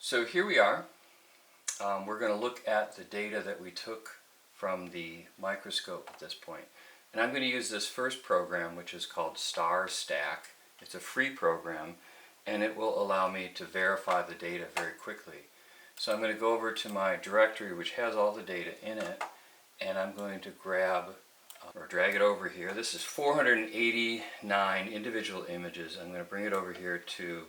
So here we are. We're going to look at the data that we took from the microscope at this point. And I'm going to use this first program, which is called Star Stack. It's a free program, and it will allow me to verify the data very quickly. So I'm going to go over to my directory, which has all the data in it, and I'm going to grab or drag it over here. This is 489 individual images. I'm going to bring it over here to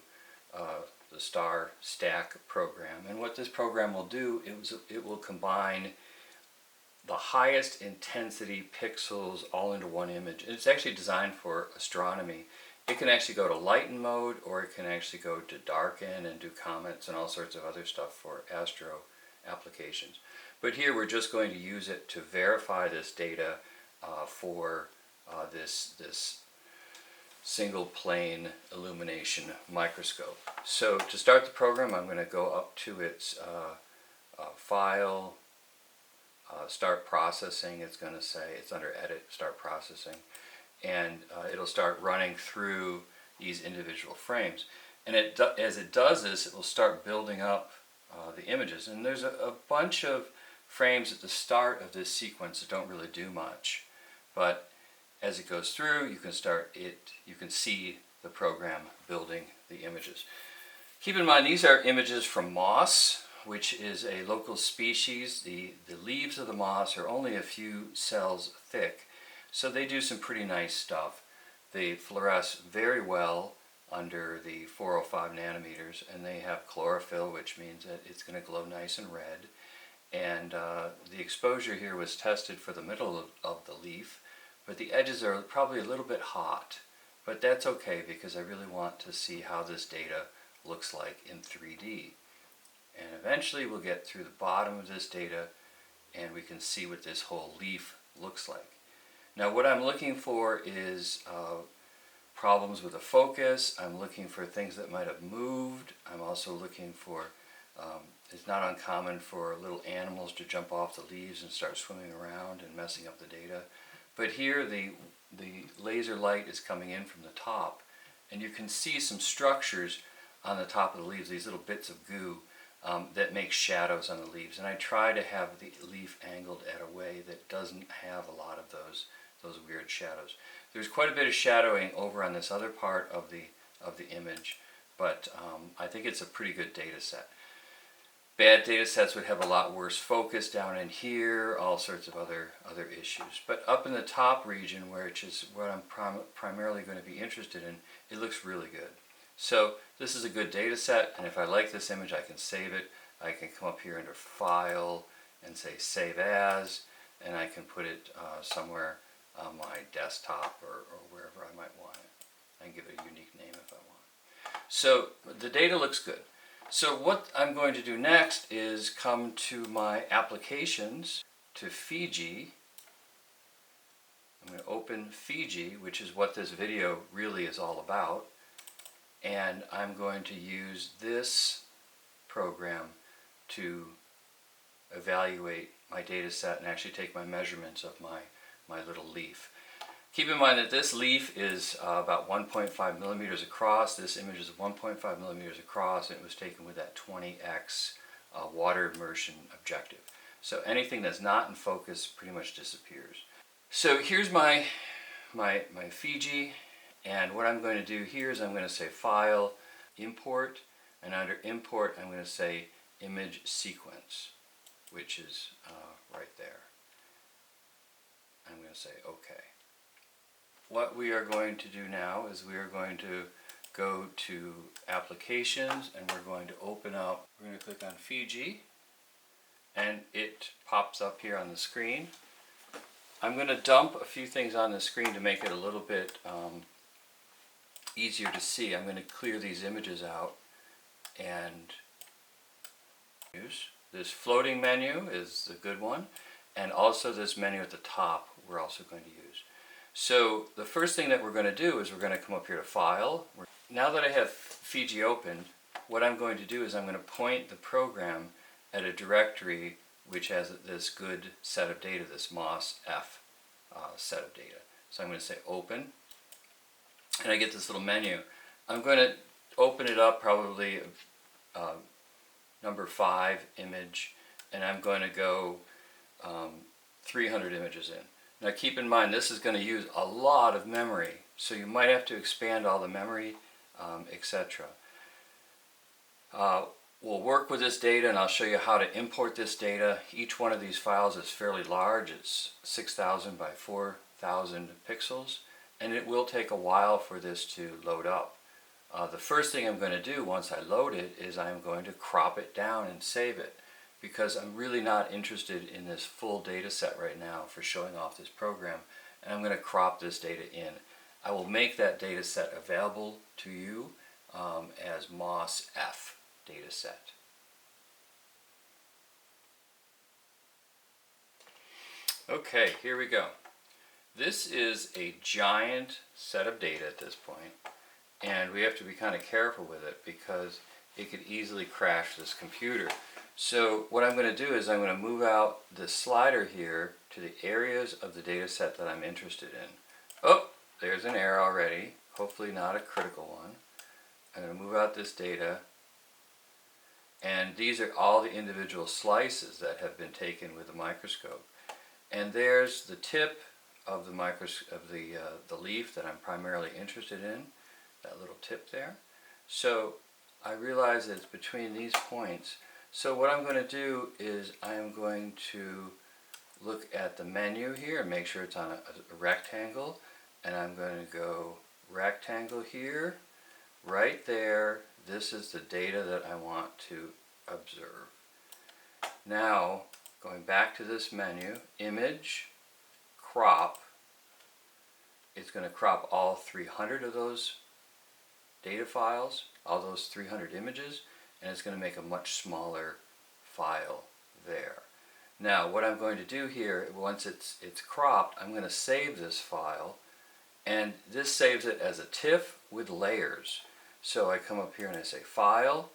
the Star Stack program. And what this program will do is it will combine the highest intensity pixels all into one image. It's actually designed for astronomy. It can actually go to lighten mode, or it can actually go to darken and do comets and all sorts of other stuff for astro applications. But here we're just going to use it to verify this data for this single plane illumination microscope. So to start the program, I'm going to go up to its File, Start Processing. It's going to say, it's under Edit, Start Processing, and it'll start running through these individual frames. And as it does this, it will start building up the images. And there's a bunch of frames at the start of this sequence that don't really do much, but as it goes through, you can see the program building the images. Keep in mind, these are images from moss, which is a local species. The leaves of the moss are only a few cells thick, so they do some pretty nice stuff. They fluoresce very well under the 405 nanometers, and they have chlorophyll, which means that it's going to glow nice and red. And the exposure here was tested for the middle of the leaf, but the edges are probably a little bit hot. But that's okay, because I really want to see how this data looks like in 3D. And eventually we'll get through the bottom of this data and we can see what this whole leaf looks like. Now what I'm looking for is problems with the focus. I'm looking for things that might have moved. I'm also looking for, it's not uncommon for little animals to jump off the leaves and start swimming around and messing up the data. But here the laser light is coming in from the top, and you can see some structures on the top of the leaves, these little bits of goo that make shadows on the leaves. And I try to have the leaf angled at a way that doesn't have a lot of those weird shadows. There's quite a bit of shadowing over on this other part of the image, but I think it's a pretty good data set. Bad data sets would have a lot worse focus down in here, all sorts of other issues. But up in the top region, which is what I'm primarily going to be interested in, it looks really good. So this is a good data set, and if I like this image, I can save it. I can come up here under File and say Save As, and I can put it somewhere on my desktop or wherever I might want it. I can give it a unique name if I want. So the data looks good. So what I'm going to do next is come to my applications, to Fiji. I'm going to open Fiji, which is what this video really is all about. And I'm going to use this program to evaluate my data set and actually take my measurements of my little leaf. Keep in mind that this leaf is about 1.5 millimeters across. This image is 1.5 millimeters across, and it was taken with that 20x water immersion objective. So anything that's not in focus pretty much disappears. So here's my Fiji, and what I'm going to do here is I'm going to say File, Import, and under Import I'm going to say Image Sequence, which is right there. I'm going to say OK. What we are going to do now is we are going to go to Applications, and we're going to open up, we're going to click on Fiji, and it pops up here on the screen. I'm going to dump a few things on the screen to make it a little bit easier to see. I'm going to clear these images out and use this floating menu is the good one, and also this menu at the top we're also going to use. So the first thing that we're going to do is we're going to come up here to File. Now that I have Fiji opened, what I'm going to do is I'm going to point the program at a directory which has this good set of data, this MOS F set of data. So I'm going to say Open, and I get this little menu. I'm going to open it up probably number 5 image, and I'm going to go 300 images in. Now keep in mind this is going to use a lot of memory, so you might have to expand all the memory, etc. We'll work with this data and I'll show you how to import this data. Each one of these files is fairly large. It's 6,000 by 4,000 pixels, and it will take a while for this to load up. The first thing I'm going to do once I load it is I'm going to crop it down and save it, because I'm really not interested in this full data set right now for showing off this program, and I'm going to crop this data in. I will make that data set available to you as MOS-F data set. Okay, here we go. This is a giant set of data at this point, and we have to be kind of careful with it because it could easily crash this computer. So what I'm going to do is I'm going to move out the slider here to the areas of the data set that I'm interested in. Oh, there's an error already, hopefully not a critical one. I'm going to move out this data, and these are all the individual slices that have been taken with the microscope. And there's the tip of the leaf that I'm primarily interested in, that little tip there. So I realize that it's between these points. So what I'm going to do is I'm going to look at the menu here and make sure it's on a rectangle, and I'm going to go rectangle here, right there. This is the data that I want to observe. Now, going back to this menu, image, crop, it's going to crop all 300 of those data files, all those 300 images, and it's going to make a much smaller file there. Now, what I'm going to do here, once it's cropped, I'm going to save this file, and this saves it as a TIFF with layers. So I come up here and I say File,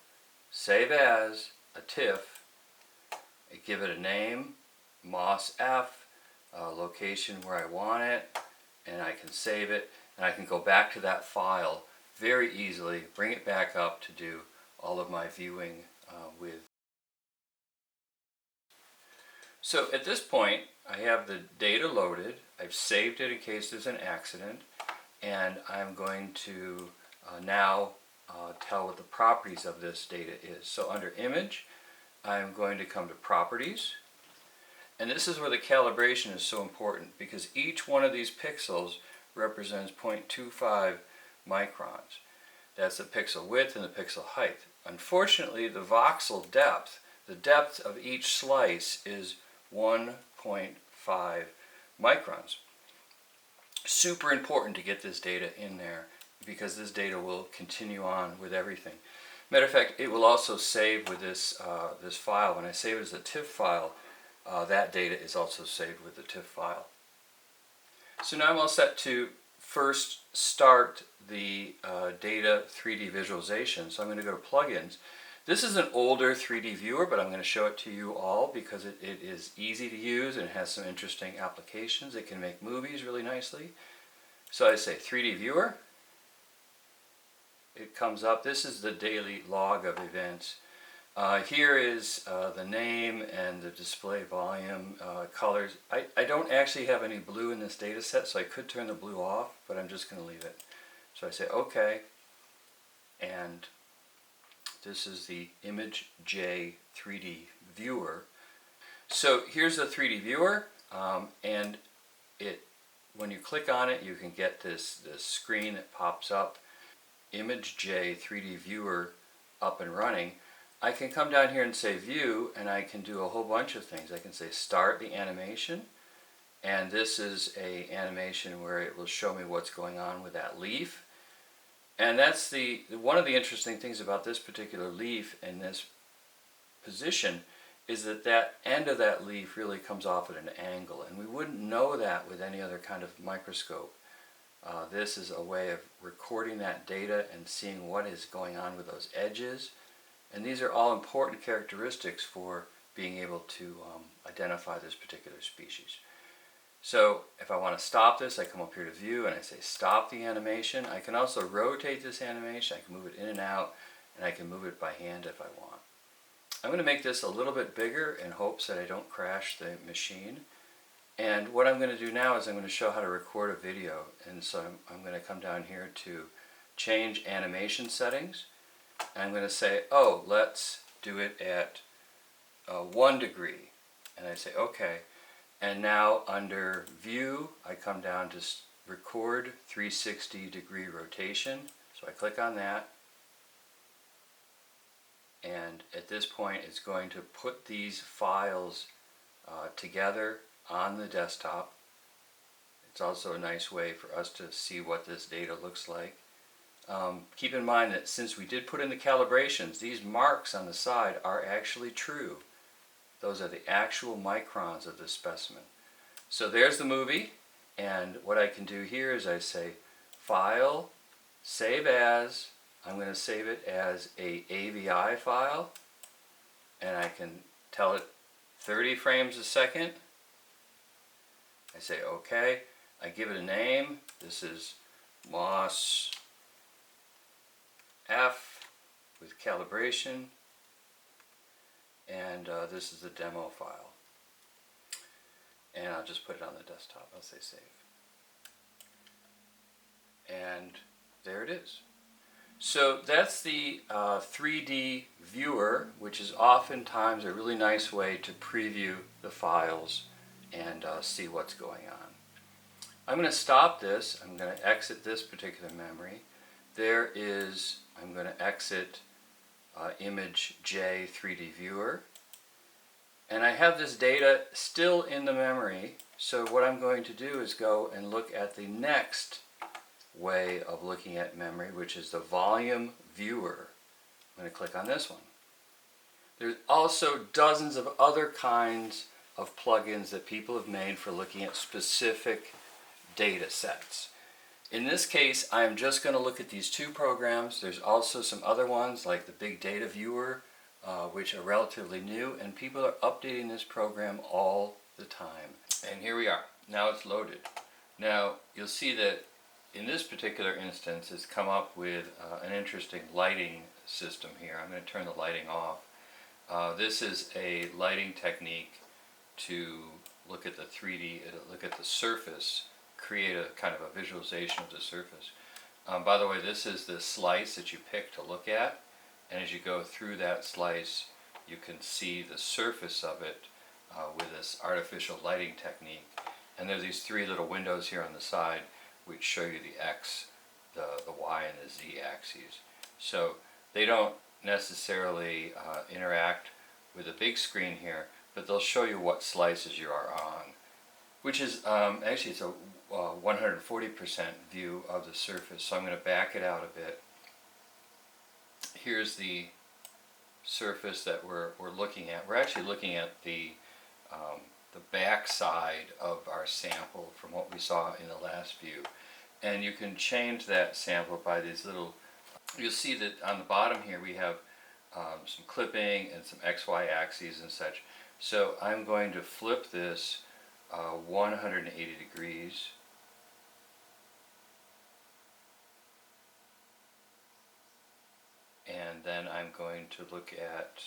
Save As, a TIFF, I give it a name, MOS-F, location where I want it, and I can save it, and I can go back to that file very easily, bring it back up to do all of my viewing with. So at this point, I have the data loaded, I've saved it in case there's an accident, and I'm going to now tell what the properties of this data is. So under Image, I'm going to come to Properties, and this is where the calibration is so important, because each one of these pixels represents 0.25 microns. That's the pixel width and the pixel height. Unfortunately, the voxel depth, the depth of each slice, is 1.5 microns. Super important to get this data in there, because this data will continue on with everything. Matter of fact, it will also save with this file. When I save it as a TIFF file, that data is also saved with the TIFF file. So now I'm all set to first start the data 3D visualization. So I'm going to go to Plugins. This is an older 3D viewer, but I'm going to show it to you all because it is easy to use and it has some interesting applications. It can make movies really nicely. So I say 3D viewer. It comes up. This is the daily log of events. Here is the name and the display volume, colors. I don't actually have any blue in this data set, so I could turn the blue off, but I'm just going to leave it. So I say OK, and this is the Image J 3D viewer. So here's the 3D viewer, and when you click on it, you can get this screen that pops up, Image J 3D viewer up and running. I can come down here and say View, and I can do a whole bunch of things. I can say Start the animation, and this is a animation where it will show me what's going on with that leaf. And that's one of the interesting things about this particular leaf in this position is that end of that leaf really comes off at an angle, and we wouldn't know that with any other kind of microscope. This is a way of recording that data and seeing what is going on with those edges. And these are all important characteristics for being able to identify this particular species. So if I want to stop this, I come up here to View and I say Stop the animation. I can also rotate this animation. I can move it in and out, and I can move it by hand if I want. I'm going to make this a little bit bigger in hopes that I don't crash the machine. And what I'm going to do now is I'm going to show how to record a video. And so I'm going to come down here to change animation settings. And I'm going to say, oh, let's do it at 1 degree. And I say, okay. And now under view, I come down to record 360-degree rotation. So I click on that. And at this point, it's going to put these files together on the desktop. It's also a nice way for us to see what this data looks like. Keep in mind that since we did put in the calibrations, these marks on the side are actually true. Those are the actual microns of the specimen. So there's the movie, and what I can do here is I say File, Save As. I'm going to save it as a AVI file, and I can tell it 30 frames a second. I say OK. I give it a name. This is Moss F with calibration, and this is the demo file. And I'll just put it on the desktop. I'll say save. And there it is. So that's the 3D viewer, which is oftentimes a really nice way to preview the files and see what's going on. I'm going to stop this. I'm going to exit this particular memory. There is, I'm going to exit image J 3D viewer. And I have this data still in the memory, so what I'm going to do is go and look at the next way of looking at memory, which is the volume viewer. I'm going to click on this one. There's also dozens of other kinds of plugins that people have made for looking at specific data sets. In this case, I'm just going to look at these two programs. There's also some other ones like the Big Data Viewer, which are relatively new, and people are updating this program all the time. And here we are. Now it's loaded. Now you'll see that in this particular instance it's come up with an interesting lighting system here. I'm going to turn the lighting off. This is a lighting technique to look at the 3D, look at the surface, create a kind of a visualization of the surface. By the way, this is the slice that you pick to look at, and as you go through that slice you can see the surface of it with this artificial lighting technique. And there are these three little windows here on the side which show you the X, the Y, and the Z axes. So they don't necessarily interact with the big screen here, but they'll show you what slices you are on, which is actually it's a 140% view of the surface. So I'm going to back it out a bit. Here's the surface that we're looking at. We're actually looking at the back side of our sample from what we saw in the last view. And you can change that sample by these little, you'll see that on the bottom here we have some clipping and some XY axes and such. So I'm going to flip this 180 degrees. And then I'm going to look at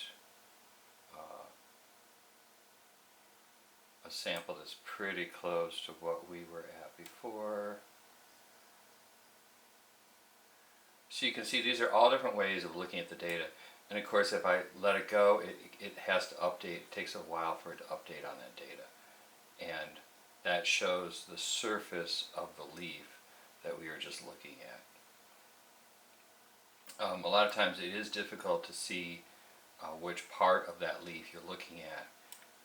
a sample that's pretty close to what we were at before. So you can see these are all different ways of looking at the data. And of course if I let it go, it has to update. It takes a while for it to update on that data. And that shows the surface of the leaf that we were just looking at. A lot of times it is difficult to see which part of that leaf you're looking at,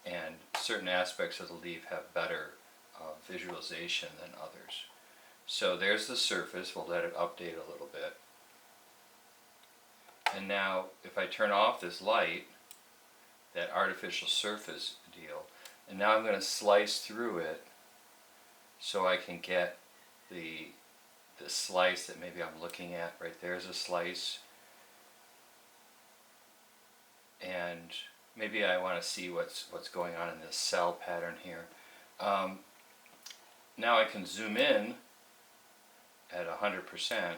and certain aspects of the leaf have better visualization than others. So there's the surface. We'll let it update a little bit. And now if I turn off this light, that artificial surface deal, and now I'm going to slice through it so I can get the slice that maybe I'm looking at. Right there's a slice, and maybe I want to see what's going on in this cell pattern here. Now I can zoom in at 100%,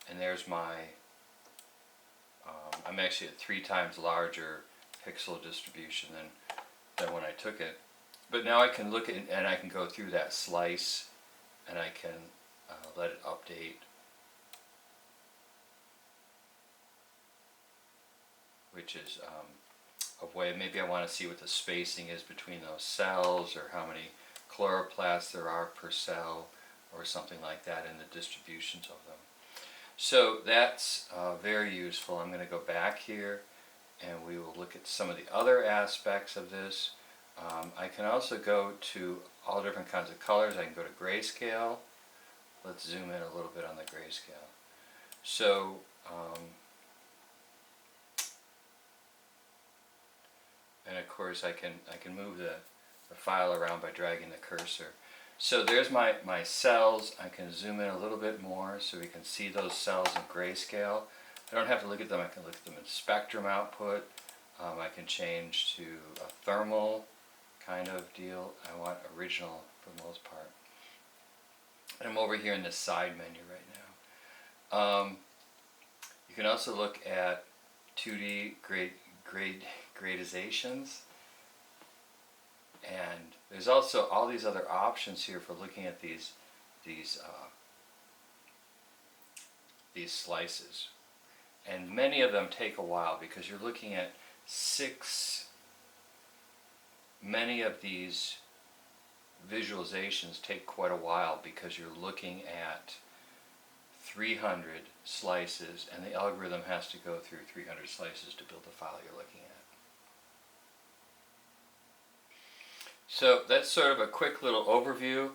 and there's my I'm actually at 3 times larger pixel distribution than when I took it. But now I can look at and I can go through that slice and I can let it update, which is a way. Maybe I want to see what the spacing is between those cells, or how many chloroplasts there are per cell, or something like that in the distributions of them. So that's very useful. I'm going to go back here and we will look at some of the other aspects of this. I can also go to all different kinds of colors. I can go to grayscale. Let's zoom in a little bit on the grayscale. So and of course I can move the file around by dragging the cursor. So there's my cells. I can zoom in a little bit more so we can see those cells in grayscale. I don't have to look at them. I can look at them in spectrum output. I can change to a thermal kind of deal. I want original for the most part. And I'm over here in this side menu right now. You can also look at 2D gradizations. And there's also all these other options here for looking at these slices. And many of them take a while because you're looking at many of these visualizations take quite a while because you're looking at 300 slices and the algorithm has to go through 300 slices to build the file you're looking at. So that's sort of a quick little overview